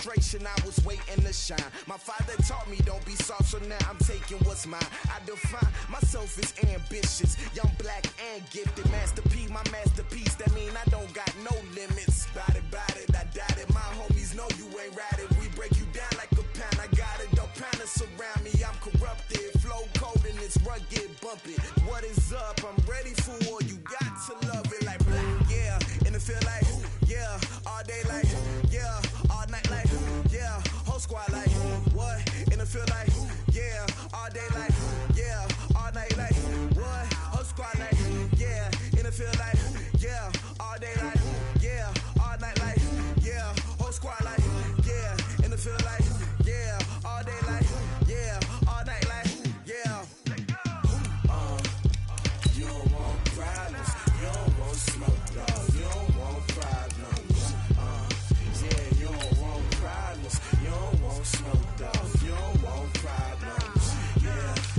celebration, I was waiting to shine. My father taught me don't be soft, so now I'm taking what's mine. I define myself as ambitious, young, black, and gifted. Master P, my masterpiece, that mean I don't got no limits. Bout it, I doubt it. My homies know you ain't ratted. We break you down like a pound, I got it. Don't pound to surround me, I'm corrupted. Flow cold and it's rugged, bump it. What is up? I'm ready for war. You got to love it like black, yeah. And it feel like, yeah. All day like, yeah. All night like, yeah. Whole squad like, what? And it feel like, yeah. All day like, yeah. All night like, what? Whole squad like, yeah. And it feel like, yeah. All day like, yeah. All night like, yeah. Whole squad like, yeah. And it feel like, yeah. All day like, yeah. All night like, yeah. You don't want problems. You don't want smoke, dog. You don't want problems. Yeah, you don't want problems. You don't want smoke, dog. You don't want problems. Yeah.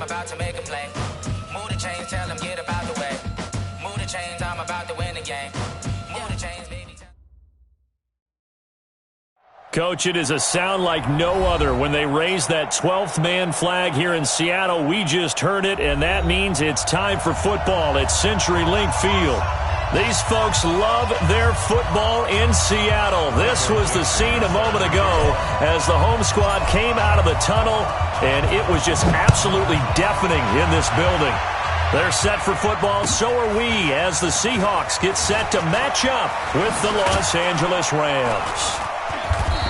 about to make a play. Move the chains, tell them get about the way. Move the chains, I'm about to win the game. Move the chains, baby. Coach, it is a sound like no other when they raise that 12th man flag here in Seattle. We just heard it, and that means it's time for football at CenturyLink Field. These folks love their football in Seattle. This was the scene a moment ago as the home squad came out of the tunnel, and it was just absolutely deafening in this building. They're set for football, so are we, as the Seahawks get set to match up with the Los Angeles Rams.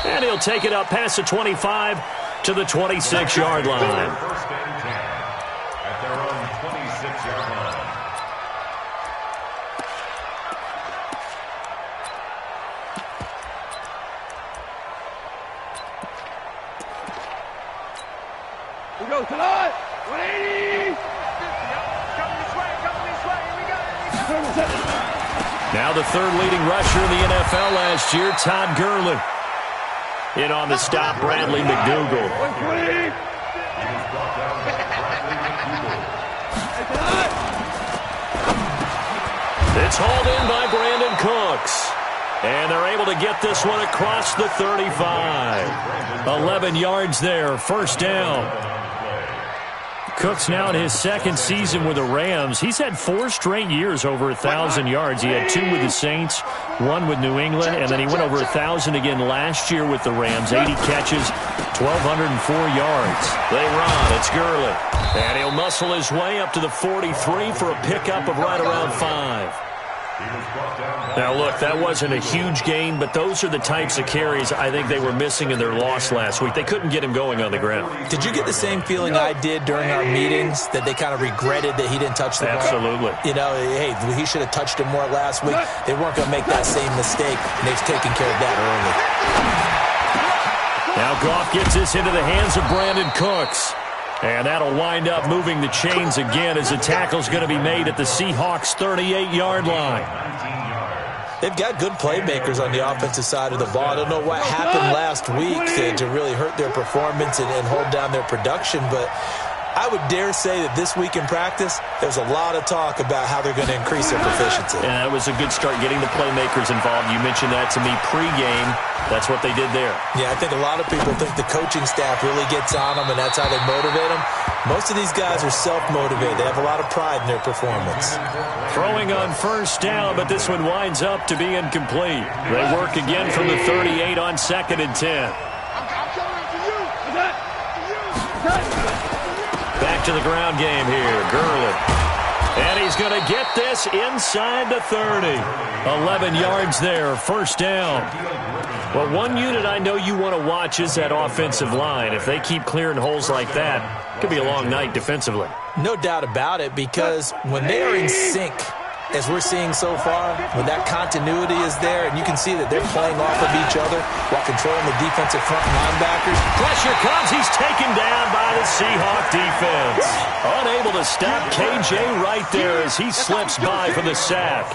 And he'll take it up past the 25 to the 26-yard line. First and 10 at their own 26-yard line. We go tonight. 180. Come this way. Here we go. Now the third leading rusher in the NFL last year, Todd Gurley. In on the stop, Bradley McDougall. It's hauled in by Brandon Cooks. And they're able to get this one across the 35. 11 yards there, first down. Cooks now in his second season with the Rams. He's had 4 straight years over 1,000 yards. He had 2 with the Saints, 1 with New England, and then he went over 1,000 again last year with the Rams. 80 catches, 1,204 yards. They run. It's Gurley. And he'll muscle his way up to the 43 for a pickup of right around 5. Now, look, that wasn't a huge gain, but those are the types of carries I think they were missing in their loss last week. They couldn't get him going on the ground. Did you get the same feeling I did during our meetings, that they kind of regretted that he didn't touch the ball? Absolutely. You know, hey, he should have touched him more last week. They weren't going to make that same mistake, and they've taken care of that early. Now Goff gets this into the hands of Brandon Cooks. And that'll wind up moving the chains again as the tackle's going to be made at the Seahawks' 38-yard line. They've got good playmakers on the offensive side of the ball. I don't know what happened last week to really hurt their performance and hold down their production, but I would dare say that this week in practice, there's a lot of talk about how they're going to increase their proficiency. And that was a good start, getting the playmakers involved. You mentioned that to me pregame. That's what they did there. Yeah, I think a lot of people think the coaching staff really gets on them, and that's how they motivate them. Most of these guys are self-motivated. They have a lot of pride in their performance. Throwing on first down, but this one winds up to be incomplete. They work again from the 38 on 2nd and 10. Back to the ground game here, Gurley. And he's going to get this inside the 30. 11 yards there, first down. Well, one unit I know you want to watch is that offensive line. If they keep clearing holes like that, it could be a long night defensively. No doubt about it, because when they are in sync, as we're seeing so far, when that continuity is there, and you can see that they're playing off of each other while controlling the defensive front linebackers. Pressure comes. He's taken down by the Seahawk defense. Unable to stop KJ right there as he slips by for the sack.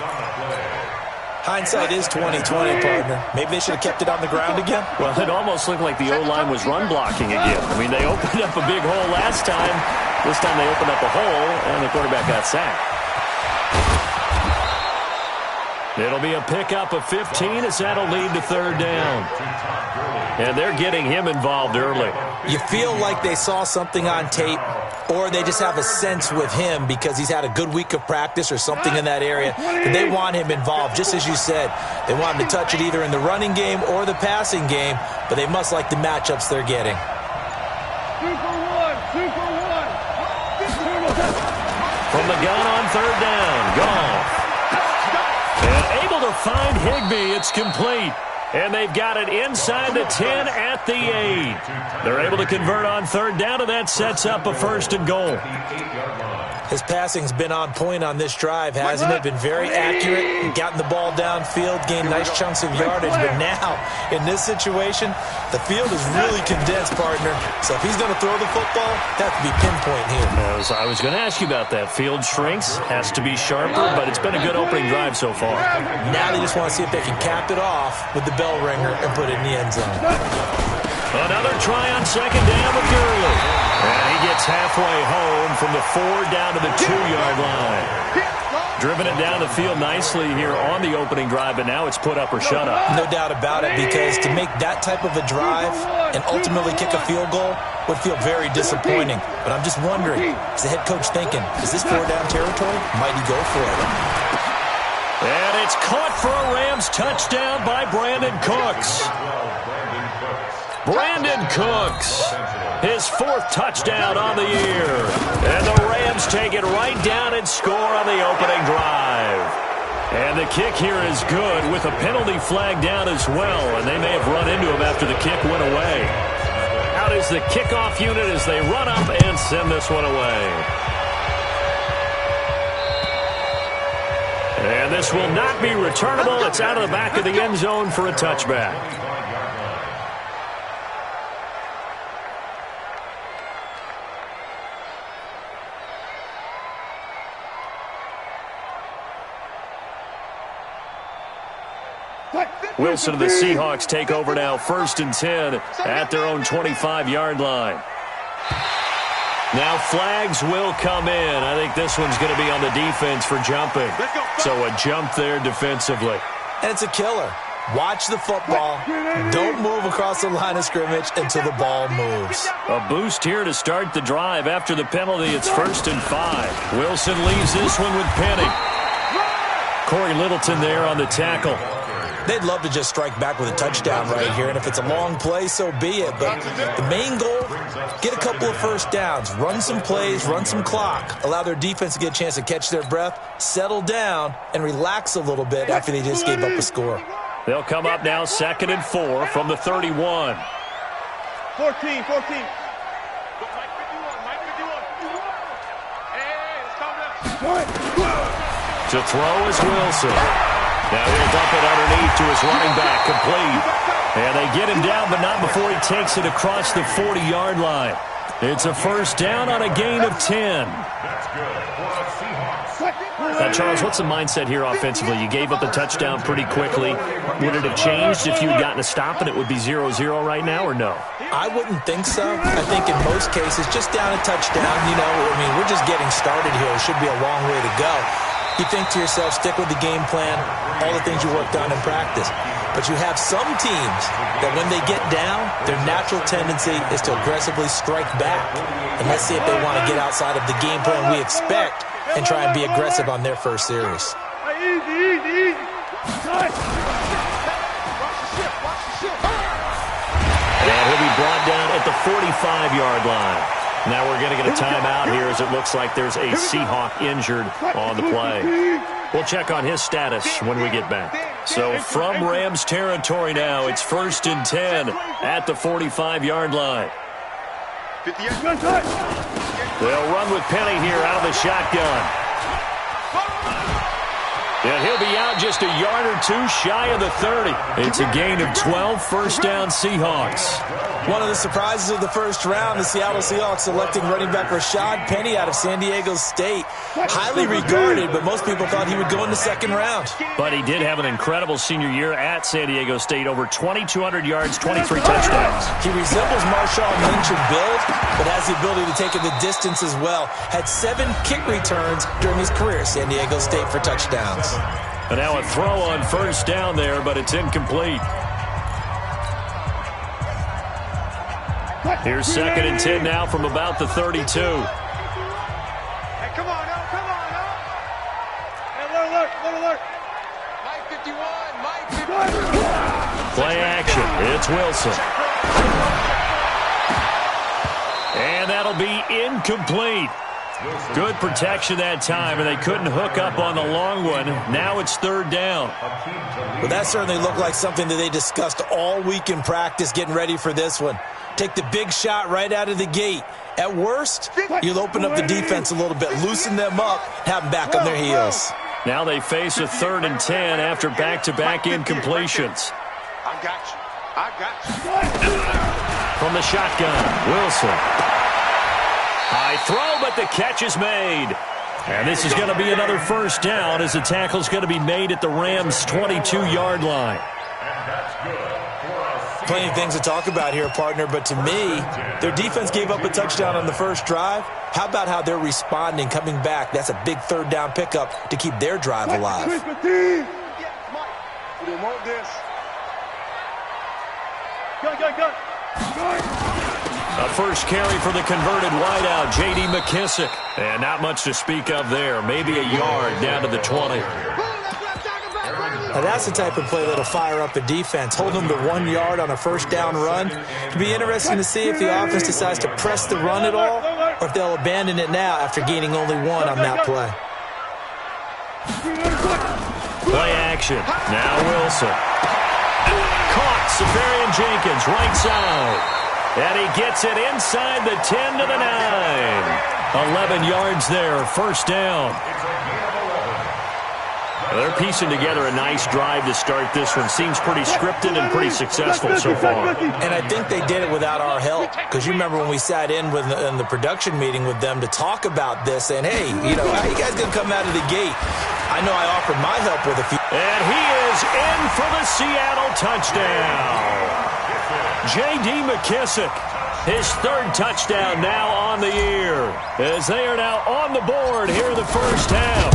Hindsight is 20/20, partner. Maybe they should have kept it on the ground again. Well, it almost looked like the O-line was run blocking again. I mean, they opened up a big hole last time. This time they opened up a hole, and the quarterback got sacked. It'll be a pickup of 15 as that'll lead to third down. And they're getting him involved early. You feel like they saw something on tape, or they just have a sense with him because he's had a good week of practice or something in that area, that they want him involved, just as you said. They want him to touch it either in the running game or the passing game, but they must like the matchups they're getting. 2 for 1, 2 for 1. From the gun on third down, Goff. And able to find Higbee. It's complete. And they've got it inside the 10 at the 8. They're able to convert on third down, and that sets up a first and goal. His passing's been on point on this drive, hasn't it? Been very accurate, gotten the ball downfield, gained nice chunks of yardage. But now, in this situation, the field is really condensed, partner. So if he's going to throw the football, that could be pinpoint here. I was going to ask you about that. Field shrinks, has to be sharper, but it's been a good opening drive so far. Now they just want to see if they can cap it off with the bell ringer and put it in the end zone. Another try on second down with Gurley. And he gets halfway home from the 4 down to the 2-yard line. Driven it down the field nicely here on the opening drive, but now it's put up or shut up. No doubt about it, because to make that type of a drive and ultimately kick a field goal would feel very disappointing. But I'm just wondering, is the head coach thinking, is this 4-down territory? Might he go for it? And it's caught for a Rams touchdown by Brandon Cooks. Brandon Cooks, his 4th touchdown on the year. And the Rams take it right down and score on the opening drive. And the kick here is good with a penalty flag down as well. And they may have run into him after the kick went away. Out is the kickoff unit as they run up and send this one away. And this will not be returnable. It's out of the back of the end zone for a touchback. Wilson of the Seahawks take over now, 1st and 10 at their own 25-yard line. Now flags will come in. I think this one's going to be on the defense for jumping. So a jump there defensively. And it's a killer. Watch the football. Don't move across the line of scrimmage until the ball moves. A boost here to start the drive. After the penalty, it's 1st and 5. Wilson leaves this one with Penny. Corey Littleton there on the tackle. They'd love to just strike back with a touchdown right here, and if it's a long play, so be it. But the main goal, get a couple of first downs, run some plays, run some clock, allow their defense to get a chance to catch their breath, settle down, and relax a little bit after they just gave up a score. They'll come up now 2nd and 4 from the 31. 14. To throw is Wilson. Now he'll dump it underneath to his running back, complete. And they get him down, but not before he takes it across the 40-yard line. It's a 1st down on a gain of 10. Charles, what's the mindset here offensively? You gave up a touchdown pretty quickly. Would it have changed if you had gotten a stop and it would be 0-0 right now, or no? I wouldn't think so. I think in most cases, just down a touchdown, we're just getting started here. It should be a long way to go. You think to yourself, stick with the game plan, all the things you worked on in practice. But you have some teams that when they get down, their natural tendency is to aggressively strike back. And let's see if they want to get outside of the game plan we expect and try and be aggressive on their first series. Easy. And he'll be brought down at the 45-yard line. Now we're going to get a timeout here as it looks like there's a Seahawk injured on the play. We'll check on his status when we get back. So from Rams territory now, it's 1st and 10 at the 45-yard line. They'll run with Penny here out of the shotgun. And he'll be out just a yard or two shy of the 30. It's a gain of 12, 1st down Seahawks. One of the surprises of the first round, the Seattle Seahawks selecting running back Rashad Penny out of San Diego State. Highly regarded, but most people thought he would go in the 2nd round. But he did have an incredible senior year at San Diego State. Over 2,200 yards, 23 touchdowns. He resembles Marshawn Lynch in build, but has the ability to take it the distance as well. Had 7 kick returns during his career at San Diego State for touchdowns. And now a throw on 1st down there, but it's incomplete. Here's 2nd and 10 now from about the 32. Hey, come on, Hey, alert. Mike 51, Mike 51. Play action. It's Wilson. And that'll be incomplete. Good protection that time, and they couldn't hook up on the long one. Now it's 3rd down. Well, that certainly looked like something that they discussed all week in practice getting ready for this one. Take the big shot right out of the gate. At worst, you'll open up the defense a little bit, loosen them up, have them back on their heels. Now they face a 3rd and 10 after back-to-back incompletions. I got you. From the shotgun, Wilson. High throw, but the catch is made. And this is going to be another 1st down as the tackle's going to be made at the Rams' 22-yard line. And that's good for a Plenty of things to talk about here, partner, but to me, their defense gave up a touchdown on the first drive. How about how they're responding, coming back? That's a big third down pickup to keep their drive alive. We didn't want this. A first carry for the converted wideout, J.D. McKissick. And not much to speak of there. Maybe a yard down to the 20. Now that's the type of play that'll fire up a defense. Hold them to 1 yard on a first down run. It'll be interesting to see if the offense decides to press the run at all or if they'll abandon it now after gaining only 1 on that play. Play action. Now Wilson. Caught. Safarian Jenkins, right side. And he gets it inside the 10 to the 9. 11 yards there, first down. They're piecing together a nice drive to start this one. Seems pretty scripted and pretty successful so far. And I think they did it without our help. Because you remember when we sat in the production meeting with them to talk about this, and hey, you know, how you guys going to come out of the gate? I know I offered my help with a few. And he is in for the Seattle touchdown. J.D. McKissick, his third touchdown now on the year. As they are now on the board here in the first half.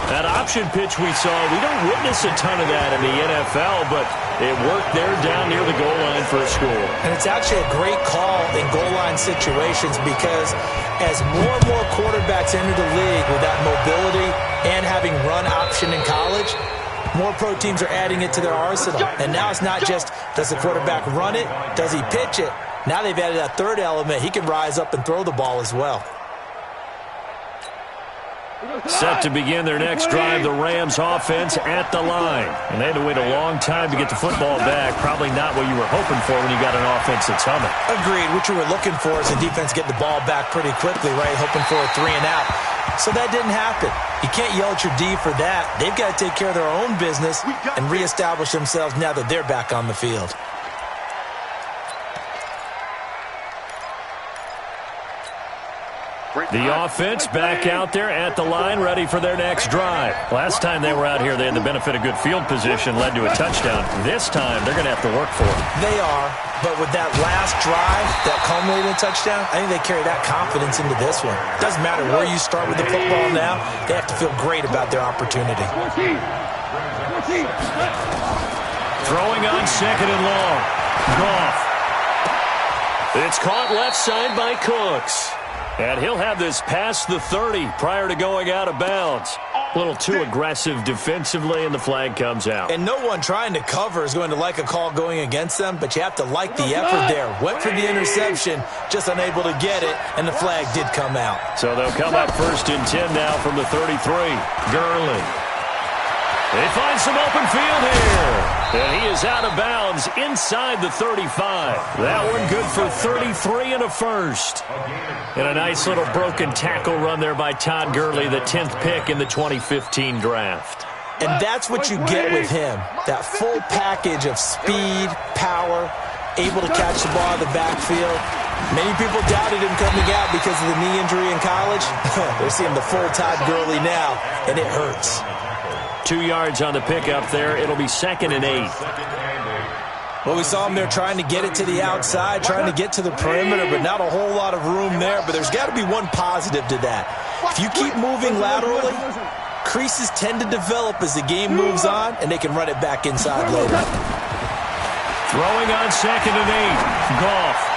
That option pitch we saw, we don't witness a ton of that in the NFL, but it worked there down near the goal line for a score. And it's actually a great call in goal line situations because as more and more quarterbacks enter the league with that mobility and having run option in college, more pro teams are adding it to their arsenal. And now it's not just, does the quarterback run it? Does he pitch it? Now they've added that third element. He can rise up and throw the ball as well. Set to begin their next drive, the Rams offense at the line. And they had to wait a long time to get the football back. Probably not what you were hoping for when you got an offense that's humming. Agreed. What you were looking for is the defense get the ball back pretty quickly, right? Hoping for a 3 and out. So that didn't happen. You can't yell at your D for that. They've got to take care of their own business and reestablish themselves now that they're back on the field. The offense back out there at the line, ready for their next drive. Last time they were out here, they had the benefit of good field position, led to a touchdown. This time, they're going to have to work for it. They are, but with that last drive, that culminated in a touchdown, I think they carry that confidence into this one. Doesn't matter where you start with the football now, they have to feel great about their opportunity. Throwing on second and long. Goff. It's caught left side by Cooks. And he'll have this past the 30 prior to going out of bounds. A little too aggressive defensively, and the flag comes out. And no one trying to cover is going to like a call going against them, but you have to like the effort there. Went for the interception, just unable to get it, and the flag did come out. So they'll come up first and 10 now from the 33. Gurley. They find some open field here. And he is out of bounds inside the 35. That one good for 33 and a first. And a nice little broken tackle run there by Todd Gurley, the 10th pick in the 2015 draft. And that's what you get with him. That full package of speed, power, able to catch the ball in the backfield. Many people doubted him coming out because of the knee injury in college. They're seeing the full Todd Gurley now, and it hurts. 2 yards on the pickup there. It'll be 2nd and 8. Well, we saw him there trying to get it to the outside, trying to get to the perimeter, but not a whole lot of room there. But there's got to be one positive to that. If you keep moving laterally, creases tend to develop as the game moves on, and they can run it back inside later. Throwing on 2nd and 8. Goff.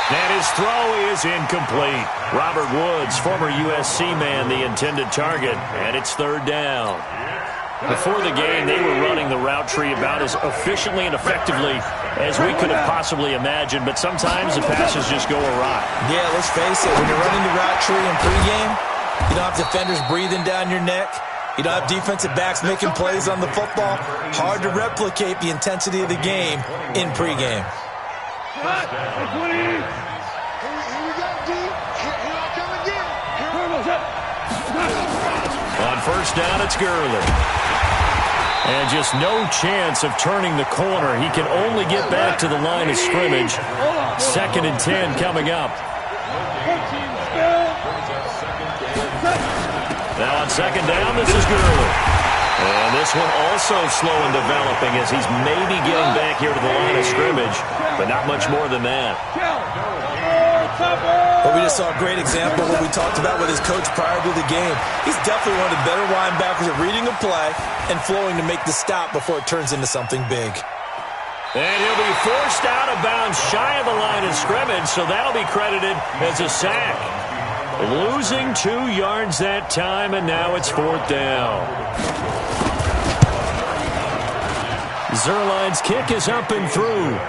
And his throw is incomplete. Robert Woods, former USC man, the intended target, and it's 3rd down. Before the game, they were running the route tree about as efficiently and effectively as we could have possibly imagined, but sometimes the passes just go awry. Yeah, let's face it, when you're running the route tree in pregame, you don't have defenders breathing down your neck. You don't have defensive backs making plays on the football. Hard to replicate the intensity of the game in pregame. On first down, it's Gurley. And just no chance of turning the corner. He can only get back to the line of scrimmage. 2nd and 10 coming up. Now on 2nd down, this is Gurley. And this one also slow in developing as he's maybe getting back here to the line of scrimmage, but not much more than that. But we just saw a great example of what we talked about with his coach prior to the game. He's definitely one of the better linebackers at reading a play and flowing to make the stop before it turns into something big. And he'll be forced out of bounds shy of the line of scrimmage, so that'll be credited as a sack. Losing 2 yards that time, and now it's 4th down. Zerline's kick is up and through.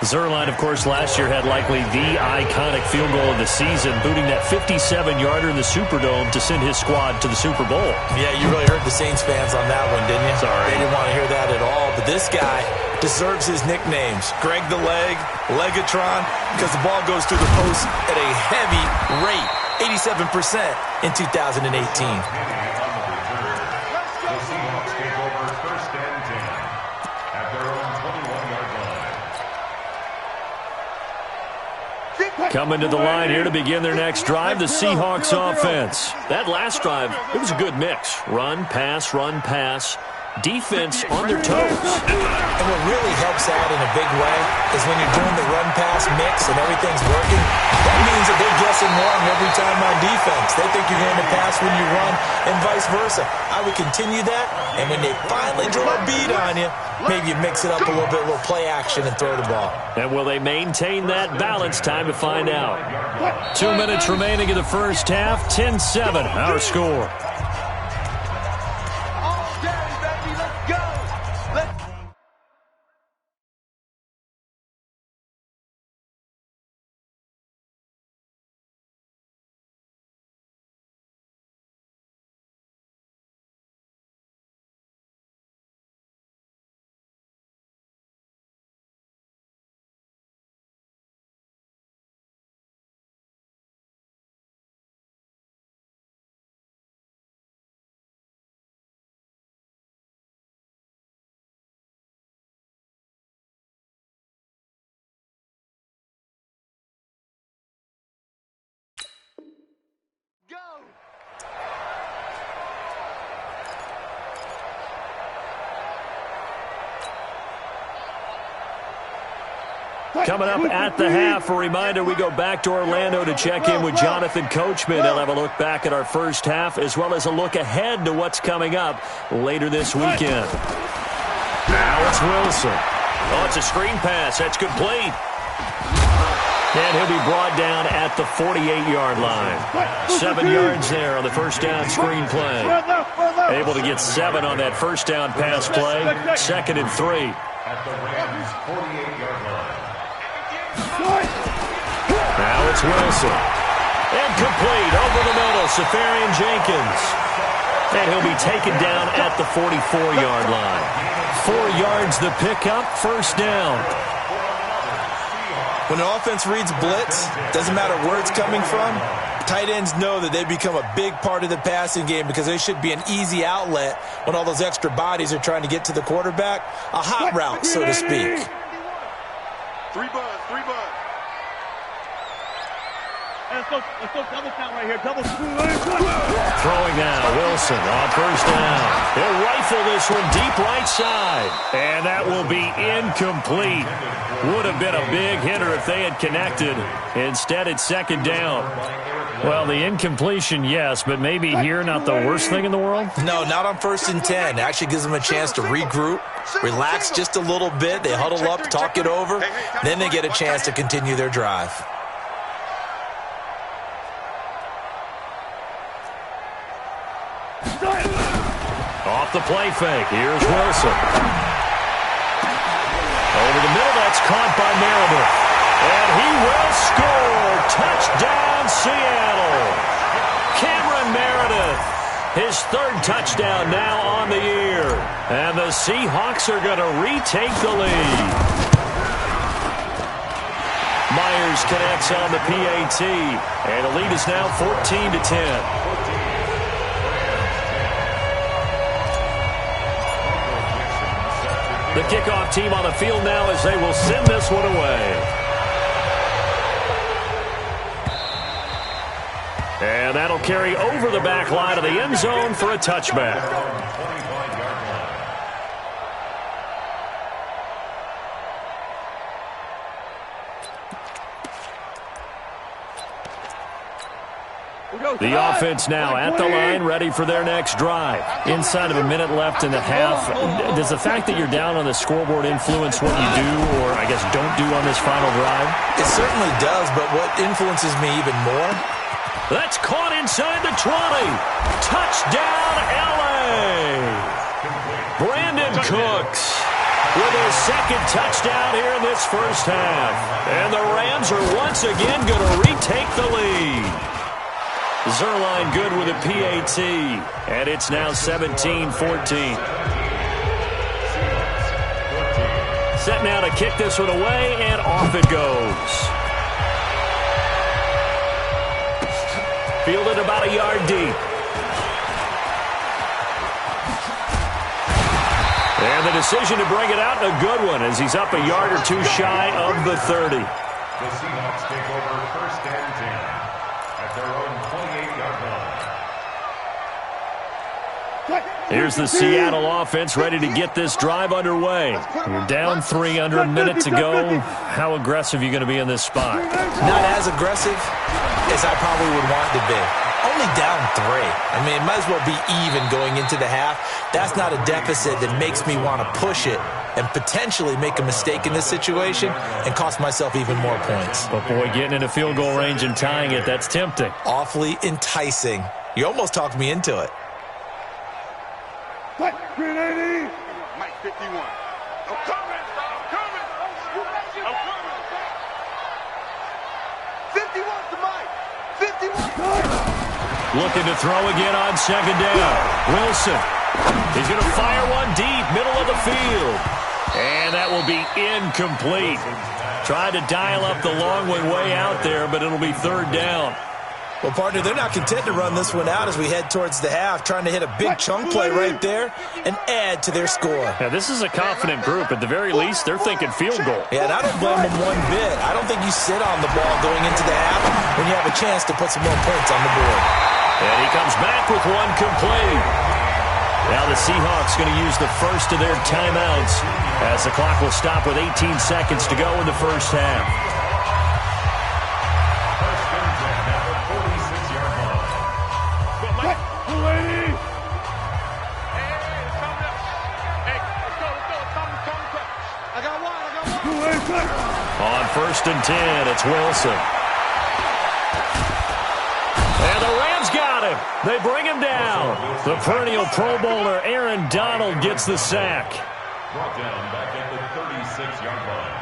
Zerline, of course, last year had likely the iconic field goal of the season, booting that 57-yarder in the Superdome to send his squad to the Super Bowl. Yeah, you really hurt the Saints fans on that one, didn't you? Sorry. They didn't want to hear that at all. But this guy deserves his nicknames. Greg the Leg, Legatron, because the ball goes through the post at a heavy rate, 87% in 2018. Coming to the line here to begin their next drive, the Seahawks offense. That last drive, it was a good mix. Run, pass, defense on their toes. And what really helps out in a big way is when you're doing the run-pass mix and everything's working, that means that they're guessing wrong every time on defense. They think you're going to pass when you run and vice versa. I would continue that, and when they finally draw a beat on you, maybe you mix it up a little bit, a little play action, and throw the ball. And will they maintain that balance? Time to find out. 2 minutes remaining in the first half, 10-7, our score. Coming up at the half, a reminder, we go back to Orlando to check in with Jonathan Coachman. He'll have a look back at our first half as well as a look ahead to what's coming up later this weekend. Now it's Wilson. Oh, it's a screen pass. That's complete. And he'll be brought down at the 48-yard line. 7 yards there on the first down screen play. Able to get 7 on that first down pass play. 2nd and 3. At the Rams' 48-yard line. Now it's Wilson. Incomplete over the middle, Safarian Jenkins. And he'll be taken down at the 44-yard line. 4 yards the pickup, first down. When the offense reads blitz, doesn't matter where it's coming from, tight ends know that they become a big part of the passing game because they should be an easy outlet when all those extra bodies are trying to get to the quarterback. A hot route, so to speak. 3 buds. Let's go double count right here. Double. Throwing now, Wilson on first down. He'll rifle this one deep right side. And that will be incomplete. Would have been a big hitter if they had connected. Instead, it's 2nd down. Well, the incompletion, yes, but maybe here not the worst thing in the world? No, not on 1st and 10. It actually gives them a chance to regroup, relax just a little bit. They huddle up, talk it over. Then they get a chance to continue their drive. Off the play fake. Here's Wilson. Over the middle, that's caught by Meredith. And he will score. Touchdown, Seattle. Cameron Meredith. His 3rd touchdown now on the year. And the Seahawks are going to retake the lead. Myers connects on the PAT. And the lead is now 14-10. The kickoff team on the field now as they will send this one away. And that'll carry over the back line of the end zone for a touchback. The offense now at the line, ready for their next drive. Inside of a minute left in the half, does the fact that you're down on the scoreboard influence what you do, or I guess don't do on this final drive? It certainly does, but what influences me even more? That's caught inside the 20. Touchdown, L.A. Brandon Cooks with his second touchdown here in this first half. And the Rams are once again going to retake the lead. Zerline good with a PAT, and it's now 17-14. Set now to kick this one away, and off it goes. Fielded about a yard deep. And the decision to bring it out, a good one, as he's up a yard or two shy of the 30. The Seahawks take over first and 10 at their own 28-yard line. Here's the Seattle offense ready to get this drive underway. You're down 3 under a minute to go. How aggressive are you going to be in this spot? Not as aggressive as I probably would want to be. Only down 3. I mean, it might as well be even going into the half. That's not a deficit that makes me want to push it and potentially make a mistake in this situation and cost myself even more points. But, boy, getting into field goal range and tying it, that's tempting. Awfully enticing. You almost talked me into it. Mike 51. I'm coming. 51 to Mike. 51. Looking to throw again on second down. Wilson. He's going to fire one deep, middle of the field. And that will be incomplete. Tried to dial up the long one way out there, but it'll be third down. Well, partner, they're not content to run this one out as we head towards the half, trying to hit a big chunk play right there and add to their score. Yeah, this is a confident group. At the very least, they're thinking field goal. Yeah, and I don't blame them one bit. I don't think you sit on the ball going into the half when you have a chance to put some more points on the board. And he comes back with one complete. Now the Seahawks going to use the first of their timeouts as the clock will stop with 18 seconds to go in the first half. First and 10 at the 46-yard line. On first and 10, it's Wilson. And the Rams got him. They bring him down. The perennial Pro Bowler Aaron Donald gets the sack. Brought down back at the 36-yard line.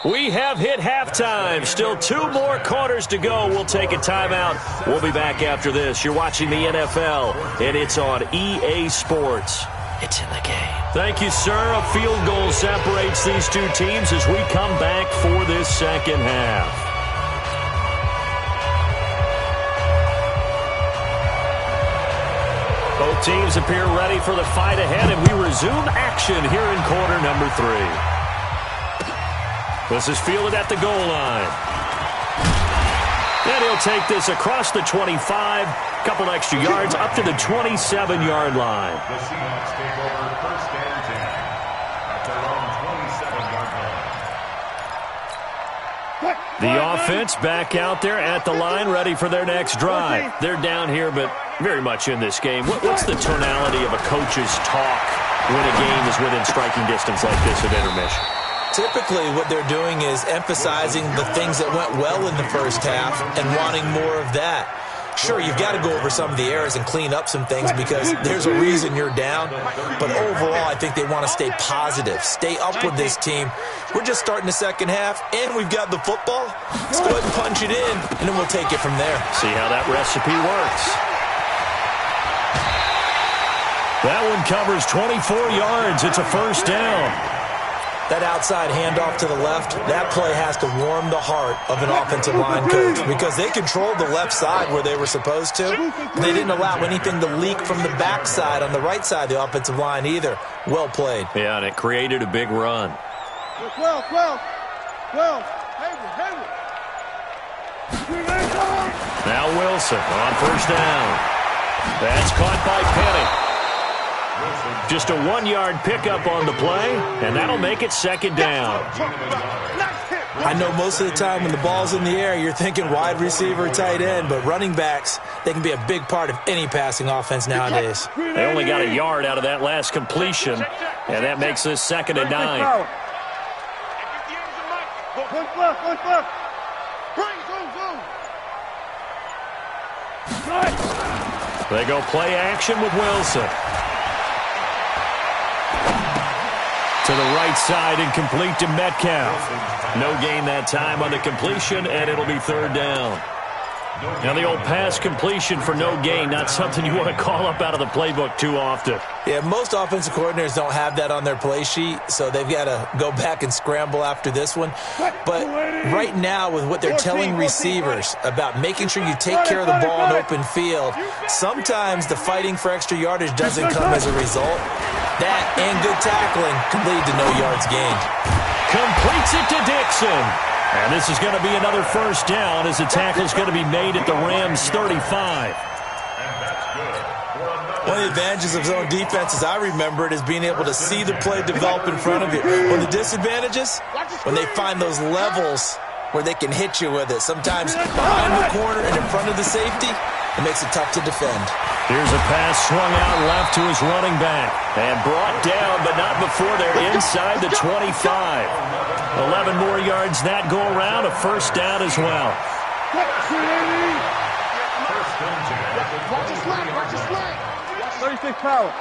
We have hit halftime. Still 2 more quarters to go. We'll take a timeout. We'll be back after this. You're watching the NFL, and it's on EA Sports. It's in the game. Thank you, sir. A field goal separates these two teams as we come back for this second half. Both teams appear ready for the fight ahead, and we resume action here in quarter number 3. This is fielded at the goal line. And he'll take this across the 25, couple extra yards, up to the 27-yard line. The Seahawks take over first and 10 at their own 27-yard line. The offense back out there at the line, ready for their next drive. They're down here, but very much in this game. What's the tonality of a coach's talk when a game is within striking distance like this at intermission? Typically, what they're doing is emphasizing the things that went well in the first half and wanting more of that. Sure, you've got to go over some of the errors and clean up some things because there's a reason you're down. But overall, I think they want to stay positive, stay up with this team. We're just starting the second half, and we've got the football. Let's go ahead and punch it in, and then we'll take it from there. See how that recipe works. That one covers 24 yards. It's a first down. That outside handoff to the left, that play has to warm the heart of an offensive line coach because they controlled the left side where they were supposed to. They didn't allow anything to leak from the backside on the right side of the offensive line either. Well played. Yeah, and it created a big run. 12. Now Wilson on first down. That's caught by Penny. Just a 1-yard pickup on the play, and that'll make it second down. Nice hit. I know most of the time when the ball's in the air, you're thinking wide receiver, tight end, but running backs, they can be a big part of any passing offense nowadays. They only got a yard out of that last completion, and that makes this 2nd and 9. They go play action with Wilson. To the right side, incomplete to Metcalf. No gain that time on the completion, and it'll be 3rd down. Now the old pass completion for no gain, not something you want to call up out of the playbook too often. Yeah, most offensive coordinators don't have that on their play sheet, so they've got to go back and scramble after this one. But right now, with what they're telling receivers about making sure you take care of the ball in open field, sometimes the fighting for extra yardage doesn't come as a result. That and good tackling can lead to no yards gained. Completes it to Dixon. And this is going to be another 1st down as the tackle's going to be made at the Rams' 35. One of the advantages of zone defense, as I remember it, is being able to see the play develop in front of you. One of the disadvantages, when they find those levels where they can hit you with it. Sometimes behind the corner and in front of the safety, it makes it tough to defend. Here's a pass swung out left to his running back. And brought down, but not before they're inside the 25. 11 more yards that go around, a 1st down as well. Watch the slant, watch the slant. 36 power.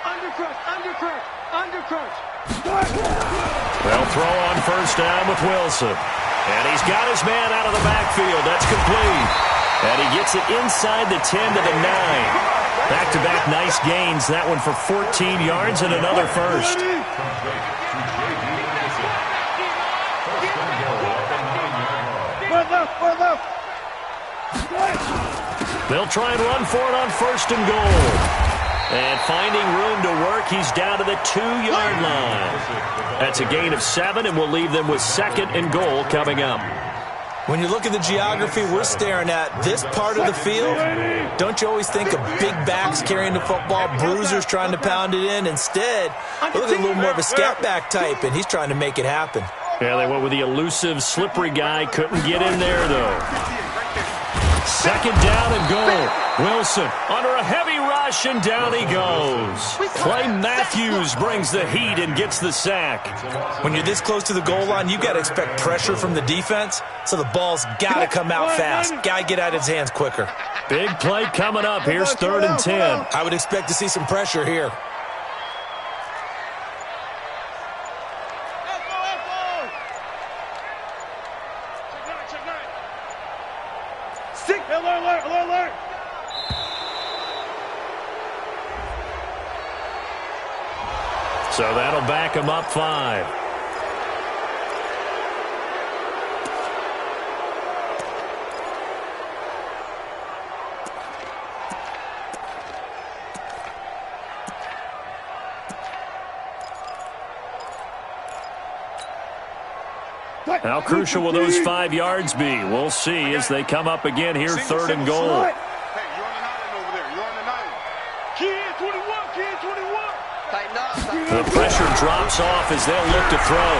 Undercrunch. They'll throw on 1st down with Wilson. And he's got his man out of the backfield. That's complete. And he gets it inside the 10 to the 9. Back-to-back nice gains. That one for 14 yards and another 1st. They'll try and run for it on 1st and goal. And finding room to work, he's down to the 2-yard line. That's a gain of 7, and we'll leave them with 2nd and goal coming up. When you look at the geography we're staring at, this part of the field, don't you always think of big backs carrying the football, bruisers trying to pound it in? Instead, look at a little more of a scat back type, and he's trying to make it happen. Yeah, they went with the elusive, slippery guy. Couldn't get in there, though. 2nd down and goal. Wilson under a heavy rush, and down he goes. Clay Matthews brings the heat and gets the sack. When you're this close to the goal line, you've got to expect pressure from the defense, so the ball's got to come out fast. Got to get out of his hands quicker. Big play coming up. Here's 3rd and 10. I would expect to see some pressure here. Alert. So that'll back him up 5. How crucial will those 5 yards be? We'll see as they come up again here, 3rd and goal. Hey, you're on the island over there. You're on the island. Kid 21. Tighten up. The pressure drops off as they'll look to throw.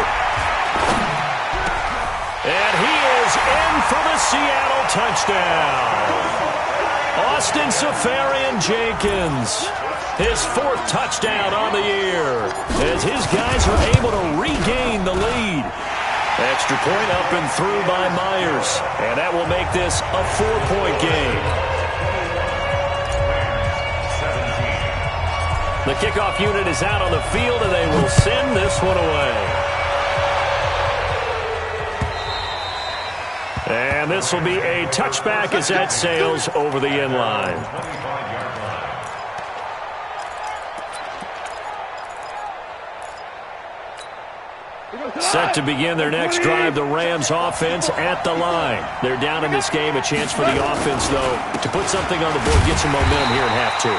And he is in for the Seattle touchdown. Austin Safarian-Jenkins, his 4th touchdown on the year, as his guys are able to regain the lead. Extra point up and through by Myers, and that will make this a 4-point game. The kickoff unit is out on the field, and they will send this one away. And this will be a touchback as that sails over the end line. Set to begin their next drive, the Rams offense at the line. They're down in this game. A chance for the offense, though, to put something on the board, get some momentum here in half 2.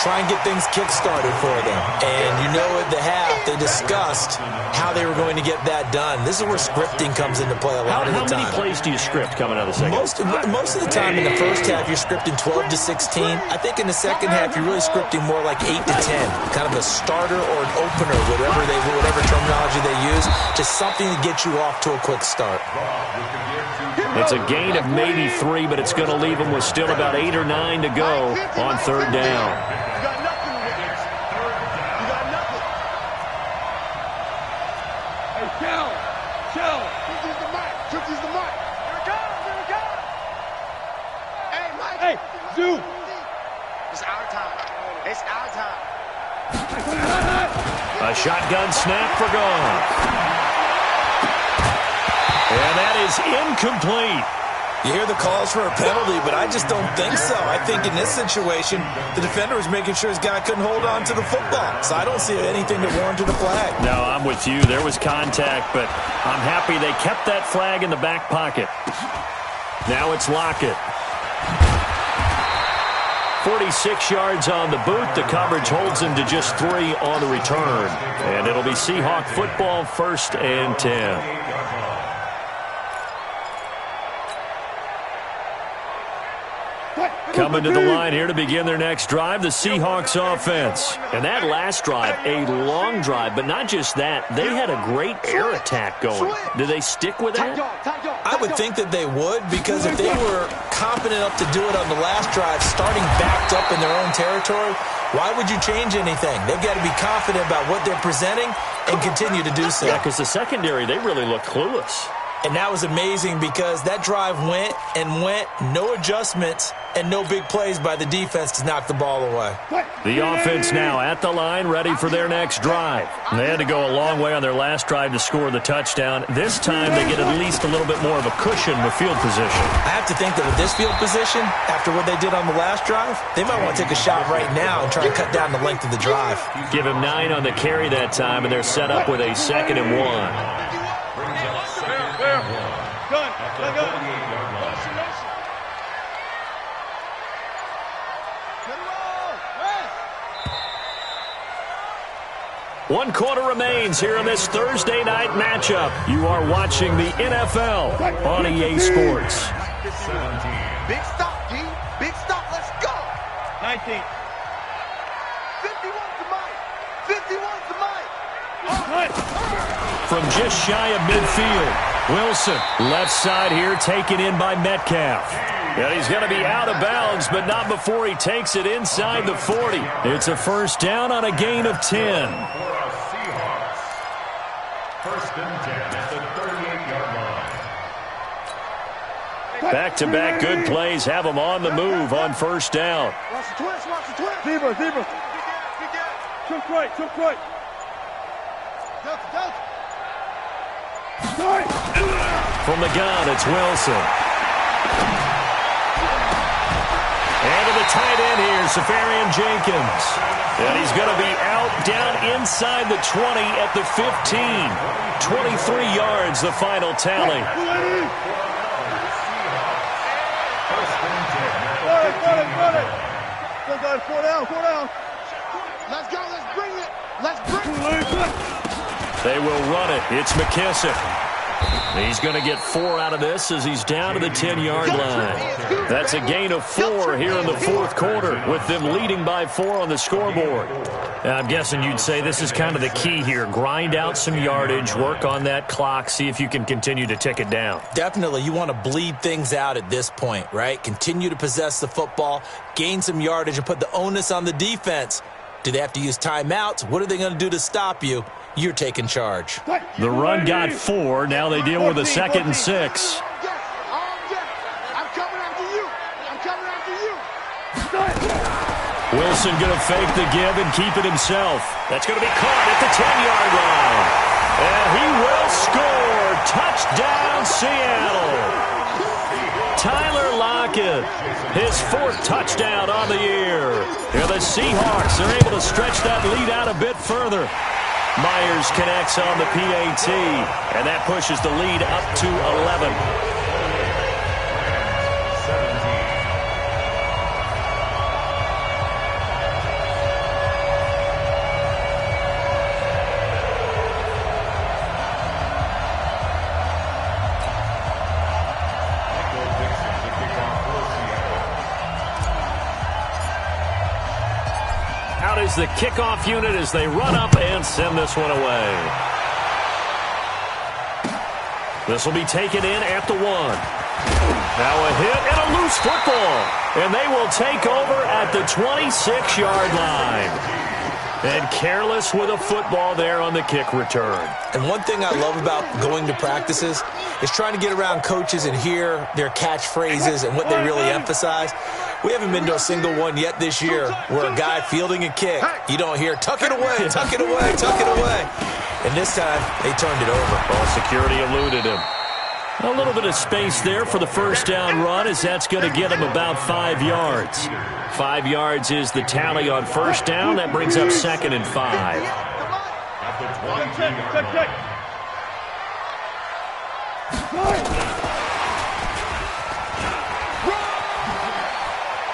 try and get things kick-started for them. And you know at the half, they discussed how they were going to get that done. This is where scripting comes into play a lot of the time. How many plays do you script coming out of the second? Most of the time in the first half, you're scripting 12 to 16. I think in the second half, you're really scripting more like 8 to 10. Kind of a starter or an opener, whatever terminology they use. Just something to get you off to a quick start. It's a gain of maybe 3, but it's going to leave them with still about 8 or 9 to go on third down. You got nothing with it. You got nothing. Hey, chill. Tootie's the mic. Tootie's the mic. Here it goes. Here it goes. Hey, Mike. Hey, Zoo. It's our time. It's our time. A shotgun snap for gone. And that is incomplete. You hear the calls for a penalty, but I just don't think so. I think in this situation, the defender was making sure his guy couldn't hold on to the football. So I don't see anything that warranted a flag. No, I'm with you. There was contact, but I'm happy they kept that flag in the back pocket. Now it's Lockett. 46 yards on the boot. The coverage holds him to just 3 on the return. And it'll be Seahawk football, 1st and 10. Coming to the line here to begin their next drive, the Seahawks offense. And that last drive, a long drive, but not just that. They had a great air attack going. Do they stick with that? I would think that they would, because if they were confident enough to do it on the last drive, starting backed up in their own territory, why would you change anything? They've got to be confident about what they're presenting and continue to do so. Yeah, because the secondary, they really look clueless. And that was amazing because that drive went, no adjustments, and no big plays by the defense to knock the ball away. The offense now at the line, ready for their next drive. They had to go a long way on their last drive to score the touchdown. This time they get at least a little bit more of a cushion with field position. I have to think that with this field position, after what they did on the last drive, they might want to take a shot right now and try to cut down the length of the drive. Give him 9 on the carry that time, and they're set up with a 2nd and 1. One quarter remains here in this Thursday night matchup. You are watching the NFL on EA Sports. Big stop, D. Big stop. Let's go. 19. 51's the mic. 51's the mic. From just shy of midfield, Wilson, left side here, taken in by Metcalf. And he's going to be out of bounds, but not before he takes it inside the 40. It's a first down on a gain of 10. First and 10 at the 38-yard line. Back-to-back good plays have him on the move on first down. Watch the twist. Watch the twist. Zebra. Took right. Delta. From the gun, it's Wilson. And to the tight end here, Safarian Jenkins. And he's going to be out down inside the 20 at the 15. 23 yards, the final tally. Run it. Go, guys, 4 down. Let's go. Let's bring it. They will run it. It's McKissick. He's going to get 4 out of this as he's down to the 10-yard line. That's a gain of 4 here in the fourth quarter, with them leading by 4 on the scoreboard. I'm guessing you'd say this is kind of the key here. Grind out some yardage, work on that clock, see if you can continue to tick it down. Definitely. You want to bleed things out at this point, right? Continue to possess the football, gain some yardage, and put the onus on the defense. Do they have to use timeouts? What are they going to do to stop you? You're taking charge. The run got 4. Now they deal with a 2nd and 6. I'm coming after you. Wilson going to fake the give and keep it himself. That's going to be caught at the 10-yard line. And he will score. Touchdown, Seattle. Tyler Lockett, his 4th touchdown on the year. Here the Seahawks are able to stretch that lead out a bit further. Myers connects on the PAT, and that pushes the lead up to 11. is the kickoff unit as they run up and send this one away. This will be taken in at the 1. Now a hit and a loose football. And they will take over at the 26-yard line. And careless with a football there on the kick return. And one thing I love about going to practices is trying to get around coaches and hear their catchphrases and what they really emphasize. We haven't been to a single one yet this year where a guy fielding a kick, you don't hear, tuck it away, tuck it away, tuck it away. And this time, they turned it over. Ball security eluded him. A little bit of space there for the first down run as that's going to get him about 5 yards. 5 yards is the tally on first down. That brings up 2nd and 5. At the 22-yard line.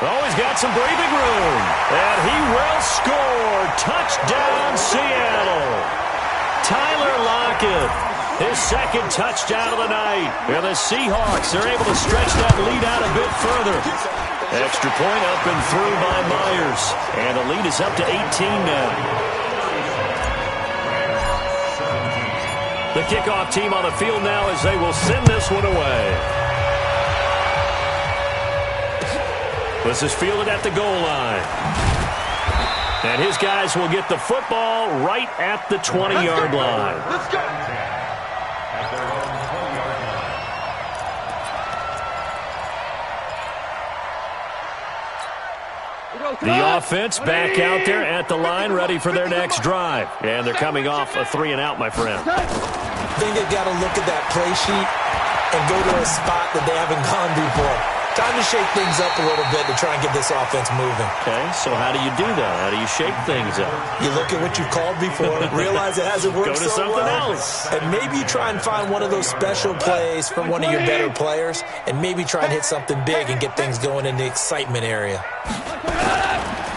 Oh, he's got some breathing room. And he will score. Touchdown, Seattle. Tyler Lockett. His second touchdown of the night. And the Seahawks are able to stretch that lead out a bit further. Extra point up and through by Myers. And the lead is up to 18 now. The kickoff team on the field now as they will send this one away. This is fielded at the goal line. And his guys will get the football right at the 20-yard line. Let's go. At their own 20-yard line. The offense back out there at the line, ready for their next drive. And they're coming off a 3-and-out, my friend. I think they've got to look at that play sheet and go to a spot that they haven't gone before. Time to shake things up a little bit to try and get this offense moving. Okay, so how do you do that? How do you shake things up? You look at what you've called before, realize it hasn't worked Go to so something well, else. and maybe you try and find one of those special plays from one of your better players, and maybe try and hit something big and get things going in the excitement area.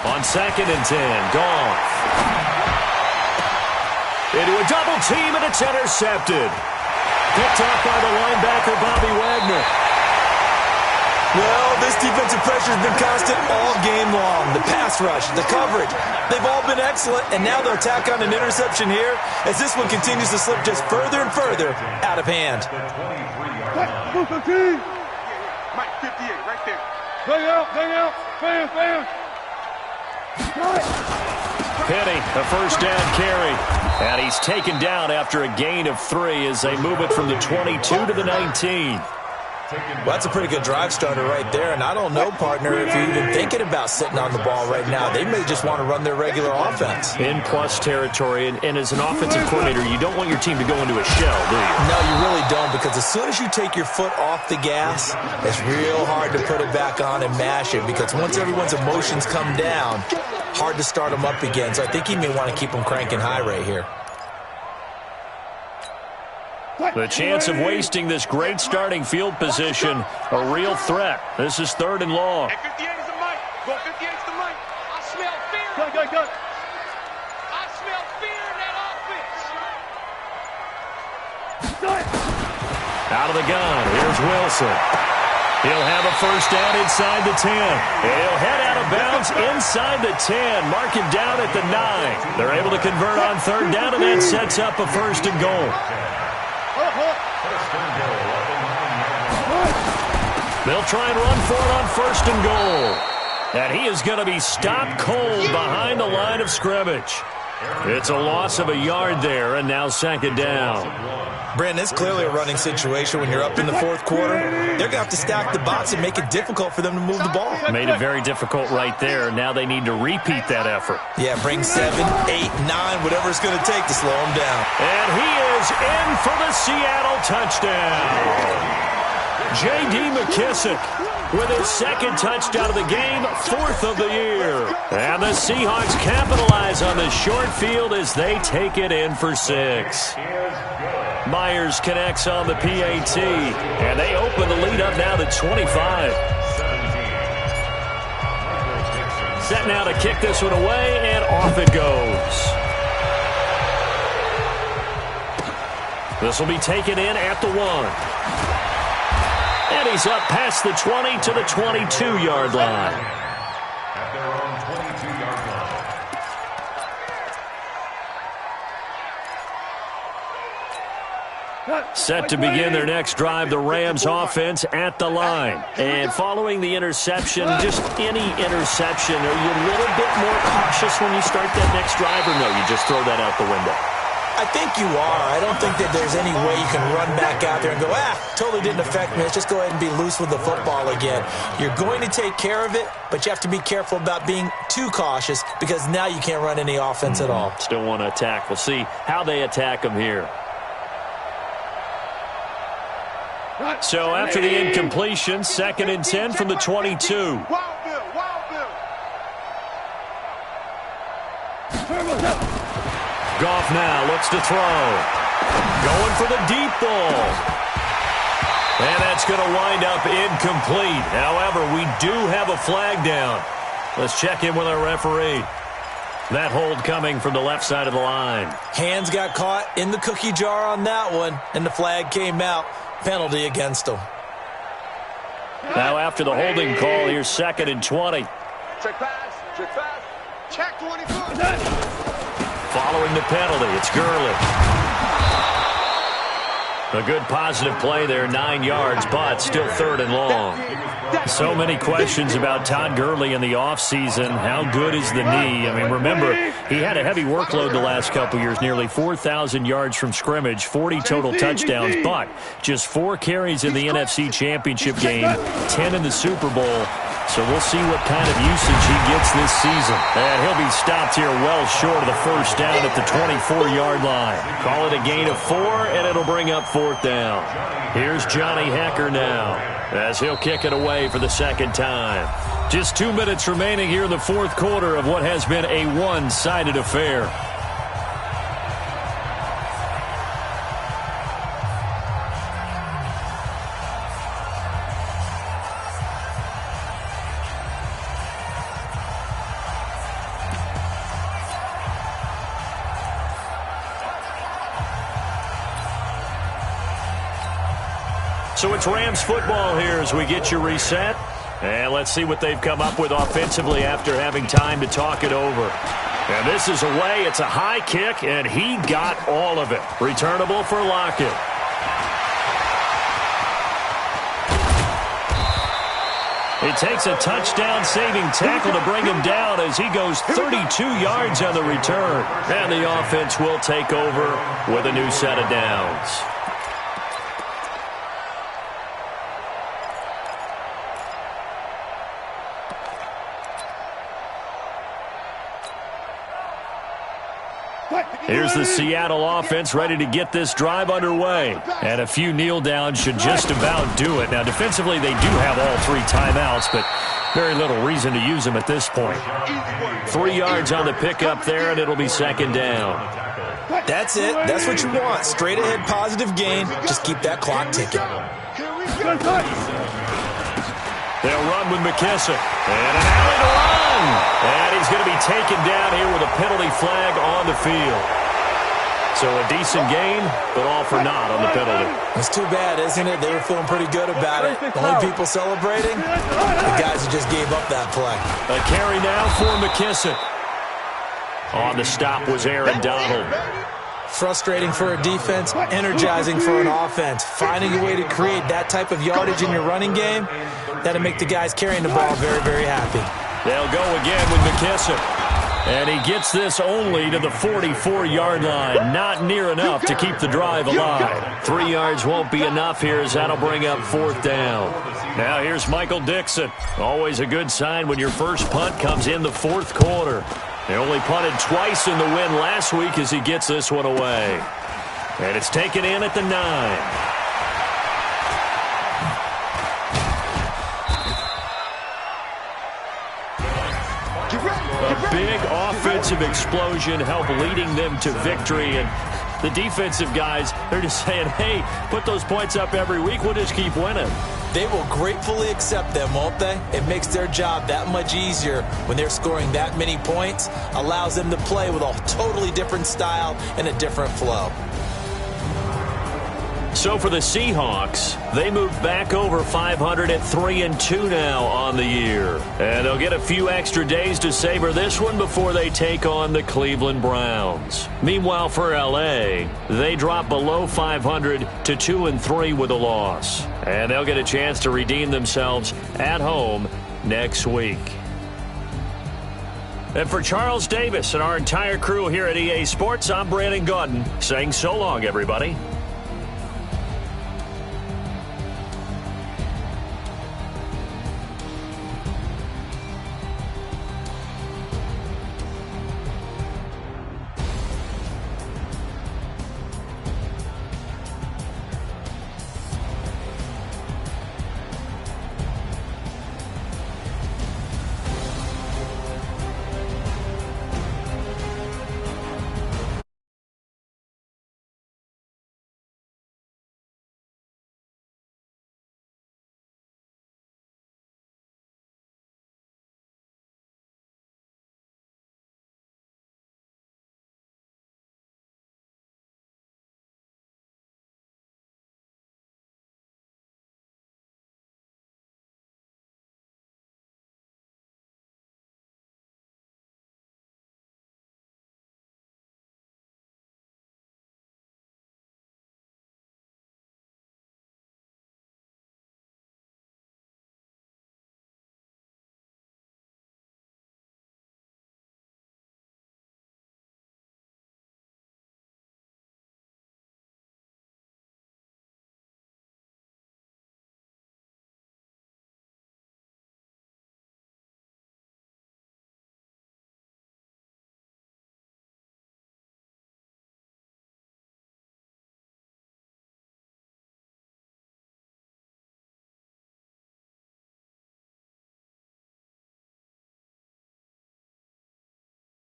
On 2nd and 10, Goff. Into a double team, and it's intercepted. Picked off by the linebacker, Bobby Wagner. Well, this defensive pressure has been constant all game long. The pass rush, the coverage, they've all been excellent, and now they'll tack on an interception here as this one continues to slip just further and further out of hand. Mike, 58, right there. Bang out, fans. Penny, a first down carry. And he's taken down after a gain of 3 as they move it from the 22 to the 19. Well, that's a pretty good drive starter right there, and I don't know, partner, if you're even thinking about sitting on the ball right now. They may just want to run their regular offense. In plus territory, and as an offensive coordinator, you don't want your team to go into a shell, do you? No, you really don't, because as soon as you take your foot off the gas, it's real hard to put it back on and mash it, because once everyone's emotions come down, hard to start them up again. So I think he may want to keep them cranking high right here. The chance of wasting this great starting field position, a real threat. This is 3rd and long. Hey, 58 is the mic. Go 58 is the mic. I smell fear. Go. I smell fear in that offense. Out of the gun, here's Wilson. He'll have a first down inside the 10. He'll head out of bounds inside the 10. Mark him down at the 9. They're able to convert on 3rd down, and that sets up a 1st and goal. They'll try and run for it on 1st and goal. And he is going to be stopped cold behind the line of scrimmage. It's a loss of a yard there, and now 2nd down. Brandon, it's clearly a running situation when you're up in the 4th quarter. They're going to have to stack the box and make it difficult for them to move the ball. Made it very difficult right there. Now they need to repeat that effort. Yeah, bring 7, 8, 9, whatever it's going to take to slow them down. And he is in for the Seattle touchdown. J.D. McKissick with his 2nd touchdown of the game, 4th of the year. And the Seahawks capitalize on the short field as they take it in for 6. Myers connects on the PAT, and they open the lead up now to 25. Set now to kick this one away, and off it goes. This will be taken in at the 1. And he's up past the 20 to the 22-yard line. At their own 22-yard line. Set to begin their next drive, the Rams offense at the line. And following the interception, just any interception, are you a little bit more cautious when you start that next drive, or no, you just throw that out the window? I think you are. I don't think that there's any way you can run back out there and go, totally didn't affect me. Let's just go ahead and be loose with the football again. You're going to take care of it, but you have to be careful about being too cautious because now you can't run any offense at all. Still want to attack. We'll see how they attack them here. So after the incompletion, 2nd and 10 from the 22. Goff now looks to throw. Going for the deep ball. And that's going to wind up incomplete. However, we do have a flag down. Let's check in with our referee. That hold coming from the left side of the line. Hands got caught in the cookie jar on that one, and the flag came out. Penalty against him. Now after the holding call, here's 2nd and 20. Check pass. Check 24. Following the penalty, it's Gurley. A good positive play there, 9 yards, but still 3rd and long. So many questions about Todd Gurley in the offseason. How good is the knee? I mean, remember, he had a heavy workload the last couple years, nearly 4,000 yards from scrimmage, 40 total touchdowns, but just 4 carries in the NFC Championship game, 10 in the Super Bowl. So we'll see what kind of usage he gets this season. And he'll be stopped here well short of the first down at the 24-yard line. Call it a gain of 4, and it'll bring up 4th down. Here's Johnny Hecker now as he'll kick it away for the 2nd time. Just 2 minutes remaining here in the 4th quarter of what has been a one-sided affair. So it's Rams football here as we get you reset. And let's see what they've come up with offensively after having time to talk it over. And this is away. It's a high kick, and he got all of it. Returnable for Lockett. It takes a touchdown-saving tackle to bring him down as he goes 32 yards on the return. And the offense will take over with a new set of downs. Here's the Seattle offense ready to get this drive underway. And a few kneel downs should just about do it. Now, defensively, they do have all 3 timeouts, but very little reason to use them at this point. 3 yards on the pickup there, and it'll be 2nd down. That's it. That's what you want. Straight ahead, positive gain. Just keep that clock ticking. They'll run with McKissick. And an alley to run. And he's going to be taken down here with a penalty flag on the field. So a decent gain, but all for naught on the penalty. It's too bad, isn't it? They were feeling pretty good about it. The only people celebrating, the guys who just gave up that play. A carry now for McKissick. On the stop was Aaron Donald. Frustrating for a defense, energizing for an offense. Finding a way to create that type of yardage in your running game, that'll make the guys carrying the ball very, very happy. They'll go again with McKissick. And he gets this only to the 44-yard line. Not near enough to keep the drive alive. 3 yards won't be enough here as that'll bring up 4th down. Now here's Michael Dixon. Always a good sign when your first punt comes in the 4th quarter. They only punted twice in the win last week as he gets this one away. And it's taken in at the 9. A big offensive explosion helped leading them to victory. And the defensive guys, they're just saying, hey, put those points up every week. We'll just keep winning. They will gratefully accept them, won't they? It makes their job that much easier when they're scoring that many points. Allows them to play with a totally different style and a different flow. So for the Seahawks, they move back over 500 at 3-2 now on the year. And they'll get a few extra days to savor this one before they take on the Cleveland Browns. Meanwhile, for L.A., they drop below 500 to 2-3 with a loss. And they'll get a chance to redeem themselves at home next week. And for Charles Davis and our entire crew here at EA Sports, I'm Brandon Gaudin saying so long, everybody.